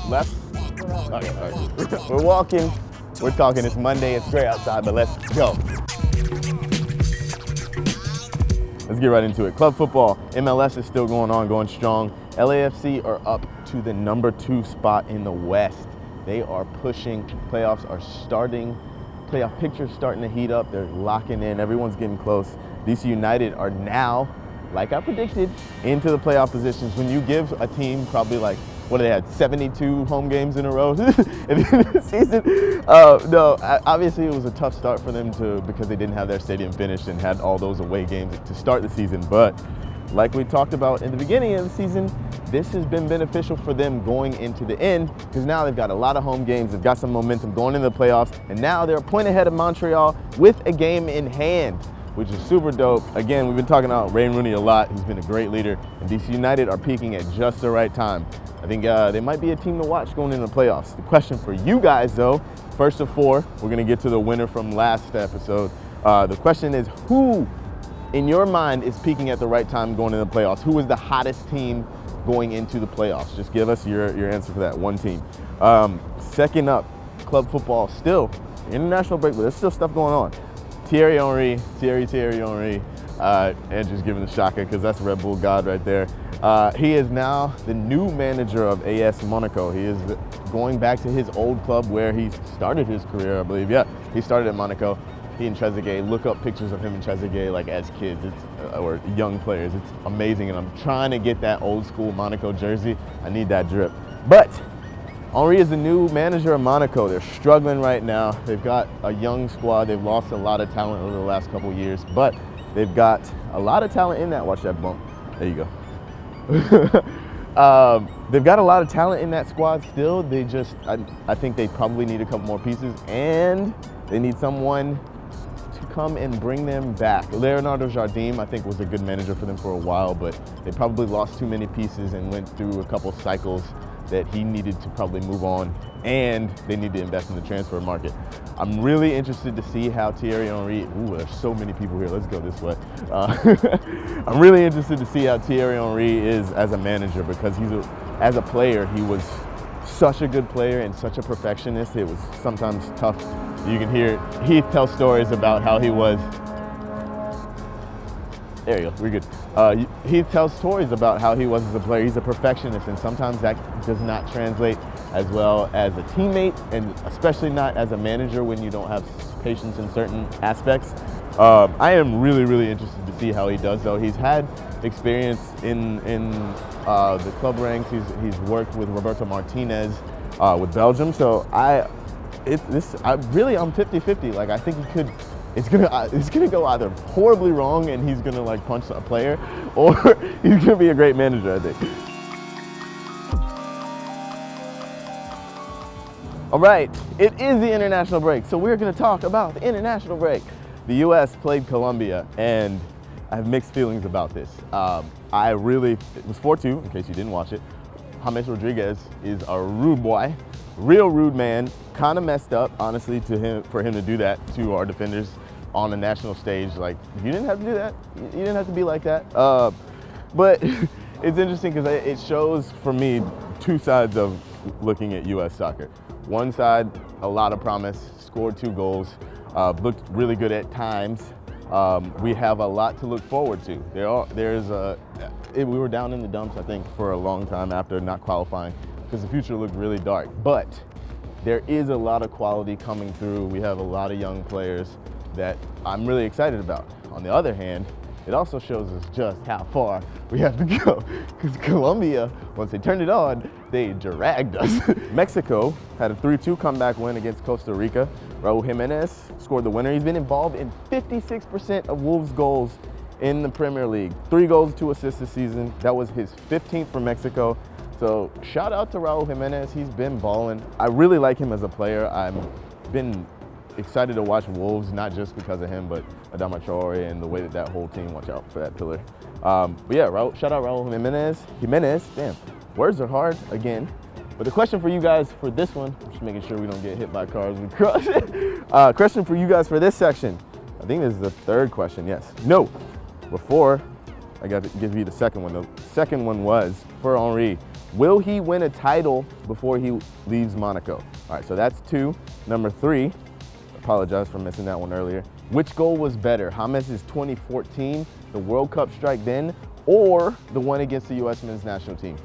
Left? Okay, all right. We're walking, we're talking. It's Monday, it's great outside, but let's go. Let's get right into it. Club football, MLS is still going on, going strong. LAFC are up to the #2 spot in the West. They are pushing. Playoffs are starting. Playoff picture's starting to heat up. They're locking in. Everyone's getting close. DC United are now, like I predicted, into the playoff positions. When you give a team probably like, what they had, 72 home games in a row at the end of the season. Obviously it was a tough start for them because they didn't have their stadium finished and had all those away games to start the season. But like we talked about in the beginning of the season, this has been beneficial for them going into the end because now they've got a lot of home games, they've got some momentum going into the playoffs, and now they're a point ahead of Montreal with a game in hand, which is super dope. Again, we've been talking about Wayne Rooney a lot. He's been a great leader, and DC United are peaking at just the right time. I think they might be a team to watch going into the playoffs. The question for you guys, though, first of four, we're gonna get to the winner from last episode. The question is, who in your mind is peaking at the right time going into the playoffs? Who is the hottest team going into the playoffs? Just give us your answer for that one team. Second up, club football, still international break, but there's still stuff going on. Thierry Henry, and just giving the shaka because that's Red Bull God right there. He is now the new manager of AS Monaco. He is going back to his old club where he started his career, I believe. Yeah, he started at Monaco. He and Trezeguet, look up pictures of him and Trezeguet like as kids, or young players. It's amazing, and I'm trying to get that old school Monaco jersey. I need that drip. But Henry is the new manager of Monaco. They're struggling right now. They've got a young squad. They've lost a lot of talent over the last couple of years, but they've got a lot of talent in that. Watch that bump. There you go. They've got a lot of talent in that squad still. They just, I think they probably need a couple more pieces, and they need someone to come and bring them back. Leonardo Jardim, I think, was a good manager for them for a while, but they probably lost too many pieces and went through a couple cycles that he needed to probably move on, and they need to invest in the transfer market. I'm really interested to see how Thierry Henry, there's so many people here, let's go this way. I'm really interested to see how Thierry Henry is as a manager because as a player, he was such a good player and such a perfectionist. It was sometimes tough. You can hear he tells stories about how he was. There you go, we're good. He tells stories about how he was as a player. He's a perfectionist, and sometimes that does not translate as well as a teammate, and especially not as a manager when you don't have patience in certain aspects. I am really, really interested to see how he does, though. He's had experience in the club ranks. He's worked with Roberto Martinez with Belgium, so I'm 50-50. Like, I think he could. It's gonna go either horribly wrong and he's gonna like punch a player, or he's gonna be a great manager, I think. All right, it is the international break, so we're gonna talk about the international break. The US played Colombia, and I have mixed feelings about this. It was 4-2, in case you didn't watch it. James Rodriguez is a rude boy, real rude man. Kind of messed up, honestly, for him to do that to our defenders on a national stage. Like, you didn't have to do that. You didn't have to be like that. But it's interesting because it shows, for me, two sides of looking at U.S. soccer. One side, a lot of promise, scored 2 goals, looked really good at times. We have a lot to look forward to. We were down in the dumps, I think, for a long time after not qualifying because the future looked really dark. But there is a lot of quality coming through. We have a lot of young players that I'm really excited about. On the other hand, it also shows us just how far we have to go because Colombia, once they turned it on, they dragged us. Mexico had a 3-2 comeback win against Costa Rica. Raul Jimenez scored the winner. He's been involved in 56% of Wolves' goals in the Premier League. 3 goals, 2 assists this season. That was his 15th for Mexico. So shout out to Raul Jimenez. He's been balling. I really like him as a player. I've been excited to watch Wolves, not just because of him, but Adama Traore and the way that whole team, watch out for that pillar. But yeah, shout out Raul Jimenez, damn, words are hard again. But the question for you guys for this one, I'm just making sure we don't get hit by cars and crush it. Question for you guys for this section. I think this is the third question, yes. No, before I got to give you the second one. The second one was for Henry. Will he win a title before he leaves Monaco? All right, so that's 2. Number 3, apologize for missing that one earlier. Which goal was better, James' 2014, the World Cup strike then, or the one against the US men's national team?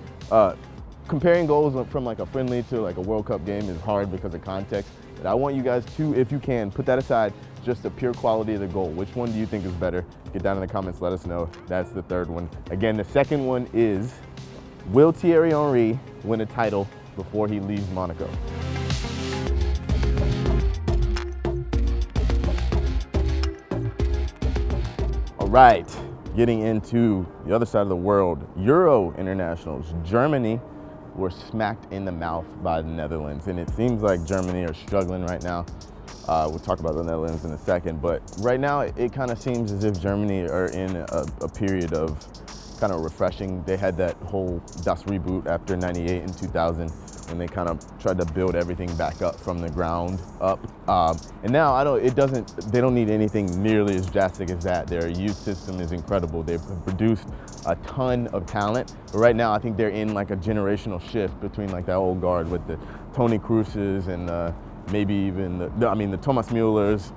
Comparing goals from like a friendly to like a World Cup game is hard because of context, but I want you guys to, if you can, put that aside, just the pure quality of the goal. Which one do you think is better? Get down in the comments, let us know. That's the third one. Again, the second one is, will Thierry Henry win a title before he leaves Monaco? All right, getting into the other side of the world, Euro internationals. Germany were smacked in the mouth by the Netherlands, and it seems like Germany are struggling right now. We'll talk about the Netherlands in a second, but right now it kind of seems as if Germany are in a period of kind of refreshing. They had that whole Das reboot after '98 and 2000 when they kind of tried to build everything back up from the ground up. And now they don't need anything nearly as drastic as that. Their youth system is incredible. They've produced a ton of talent, but right now I think they're in like a generational shift between like that old guard with the Toni Krooses and maybe even the Thomas Mullers,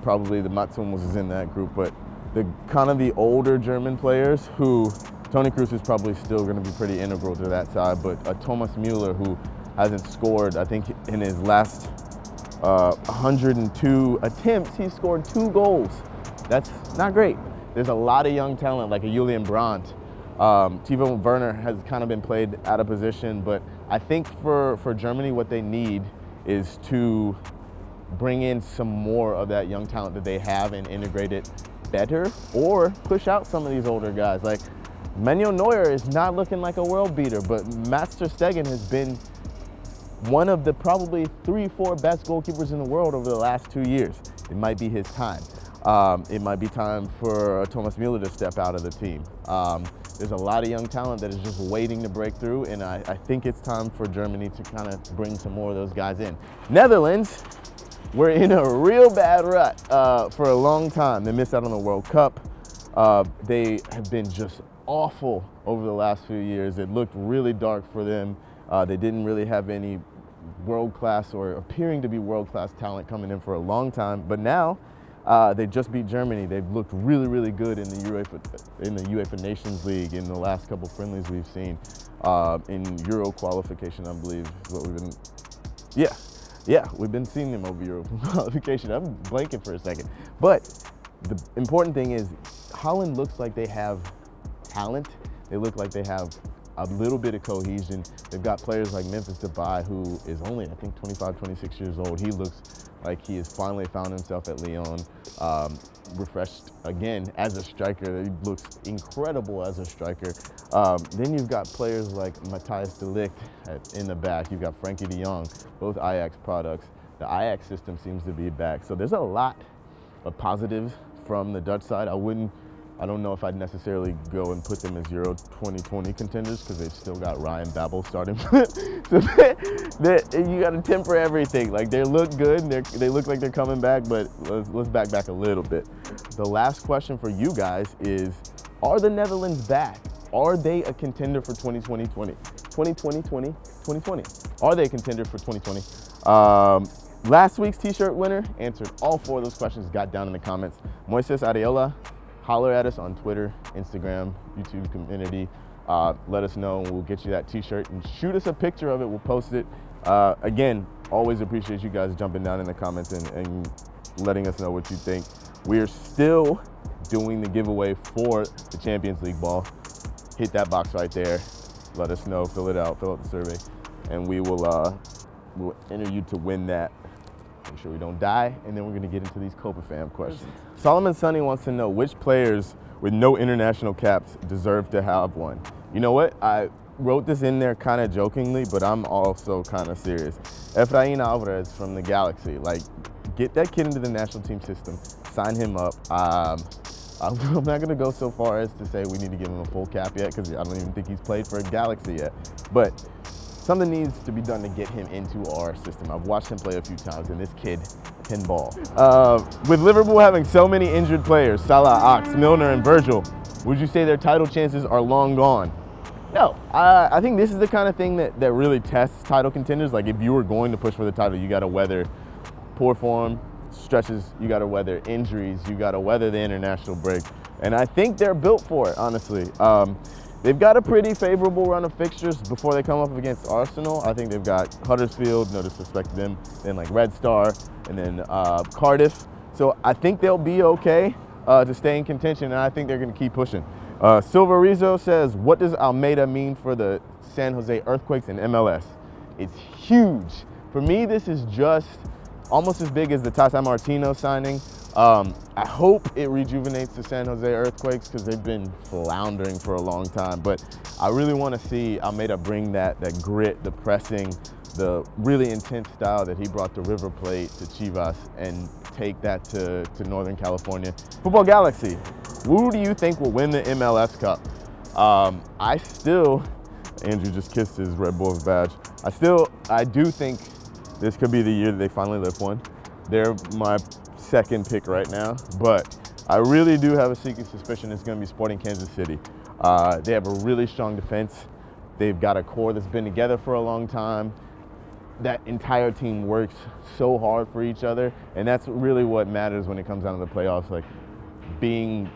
probably the Mats Hummels is in that group, but the kind of the older German players who, Toni Kroos is probably still going to be pretty integral to that side, but Thomas Muller, who hasn't scored, I think in his last 102 attempts, he scored 2 goals. That's not great. There's a lot of young talent like a Julian Brandt. Timo Werner has kind of been played out of position, but I think for Germany what they need is to bring in some more of that young talent that they have and integrate it better, or push out some of these older guys. Like Manuel Neuer is not looking like a world beater, but Max ter Stegen has been one of the probably 3-4 best goalkeepers in the world over the last 2 years. It might be his time. It might be time for Thomas Muller to step out of the team. There's a lot of young talent that is just waiting to break through, and I think it's time for Germany to kind of bring some more of those guys in. Netherlands, we're in a real bad rut for a long time. They missed out on the World Cup. They have been just awful over the last few years. It looked really dark for them. They didn't really have any world-class or appearing to be world-class talent coming in for a long time, but now they just beat Germany. They've looked really, really good in the UEFA Nations League in the last couple friendlies we've seen. In Euro qualification, I believe, is what we've been, yeah, we've been seeing them over Euro qualification. I'm blanking for a second. But the important thing is Holland looks like they have talent. They look like they have a little bit of cohesion. They've got players like Memphis Depay, who is only, I think, 25, 26 years old. He looks like he has finally found himself at Lyon, refreshed again as a striker. He looks incredible as a striker. Then you've got players like Matthijs de Ligt in the back. You've got Frankie de Jong, both Ajax products. The Ajax system seems to be back. So there's a lot of positives from the Dutch side. I don't know if I'd necessarily go and put them as Euro 2020 contenders because they've still got Ryan Babel starting. So you got to temper everything. Like, they look good, they look like they're coming back, but let's back a little bit. The last question for you guys is, are the Netherlands back? Are they a contender for 2020? 2020? Are they a contender for 2020? Last week's t-shirt winner answered all 4 of those questions, got down in the comments. Moises Areola. Holler at us on Twitter, Instagram, YouTube community. Let us know, and we'll get you that t-shirt, and shoot us a picture of it. We'll post it. Again, always appreciate you guys jumping down in the comments and letting us know what you think. We're still doing the giveaway for the Champions League ball. Hit that box right there. Let us know, fill it out, fill out the survey, and we will we'll enter you to win that. Make sure we don't die, and then we're going to get into these Copa fam questions. Solomon Sonny wants to know which players with no international caps deserve to have one. You know what? I wrote this in there kind of jokingly, but I'm also kind of serious. Efrain Alvarez from the Galaxy. Like, get that kid into the national team system, sign him up. I'm not going to go so far as to say we need to give him a full cap yet, because I don't even think he's played for a Galaxy yet. But something needs to be done to get him into our system. I've watched him play a few times, and this kid can ball. With Liverpool having so many injured players, Salah, Ox, Milner, and Virgil, would you say their title chances are long gone? No, I think this is the kind of thing that really tests title contenders. Like if you were going to push for the title, you got to weather poor form, stretches, you got to weather injuries, you got to weather the international break. And I think they're built for it, honestly. They've got a pretty favorable run of fixtures before they come up against Arsenal. I think they've got Huddersfield, no disrespect to them, then like Red Star, and then Cardiff. So I think they'll be okay to stay in contention, and I think they're going to keep pushing. Silverizo says, what does Almeida mean for the San Jose Earthquakes and MLS? It's huge. For me, this is just almost as big as the Tata Martino signing. I hope it rejuvenates the San Jose Earthquakes because they've been floundering for a long time. But I really want to see Almeida bring that grit, the pressing, the really intense style that he brought to River Plate, to Chivas, and take that to Northern California. Football Galaxy, who do you think will win the MLS Cup? Andrew just kissed his Red Bulls badge. I do think this could be the year that they finally lift one. They're my second pick right now, but I really do have a sneaky suspicion it's going to be Sporting Kansas City. They have a really strong defense. They've got a core that's been together for a long time. That entire team works so hard for each other, and that's really what matters when it comes down to the playoffs, like being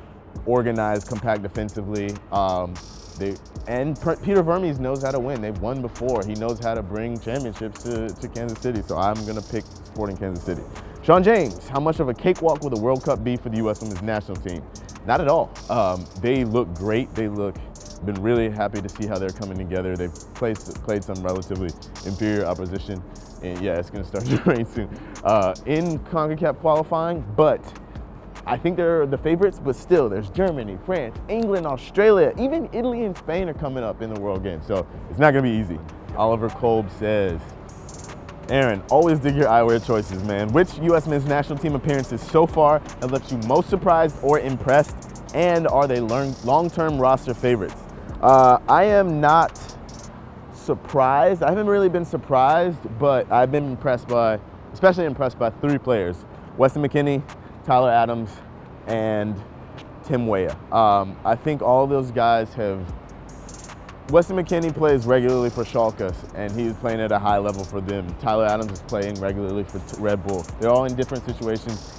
organized, compact defensively. Peter Vermes knows how to win. They've won before. He knows how to bring championships to Kansas City, so I'm going to pick Sporting Kansas City. Sean James, how much of a cakewalk will the World Cup be for the U.S. women's national team? Not at all. They look great. Been really happy to see how they're coming together. They've played some relatively inferior opposition, and yeah, it's going to start to rain soon in CONCACAF qualifying, but I think they're the favorites, but still, there's Germany, France, England, Australia, even Italy and Spain are coming up in the World Game, so it's not going to be easy. Oliver Kolb says, Aaron, always dig your eyewear choices, man. Which U.S. men's national team appearances so far have left you most surprised or impressed, and are they long-term roster favorites? I am not surprised. I haven't really been surprised, but I've been especially impressed by three players: Weston McKennie, Tyler Adams, and Tim Weah. I think all those guys have. Weston McKennie plays regularly for Schalke, and he's playing at a high level for them. Tyler Adams is playing regularly for Red Bull. They're all in different situations.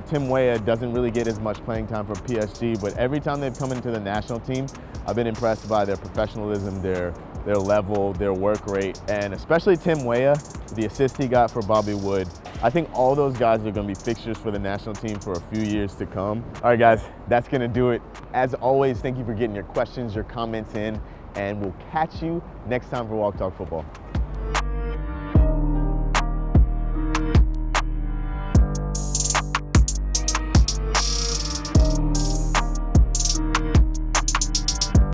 Tim Weah doesn't really get as much playing time for PSG, but every time they've come into the national team, I've been impressed by their professionalism, their level, their work rate, and especially Tim Weah, the assist he got for Bobby Wood. I think all those guys are going to be fixtures for the national team for a few years to come. All right, guys, that's going to do it. As always, thank you for getting your questions, your comments in, and we'll catch you next time for Walk Talk Football.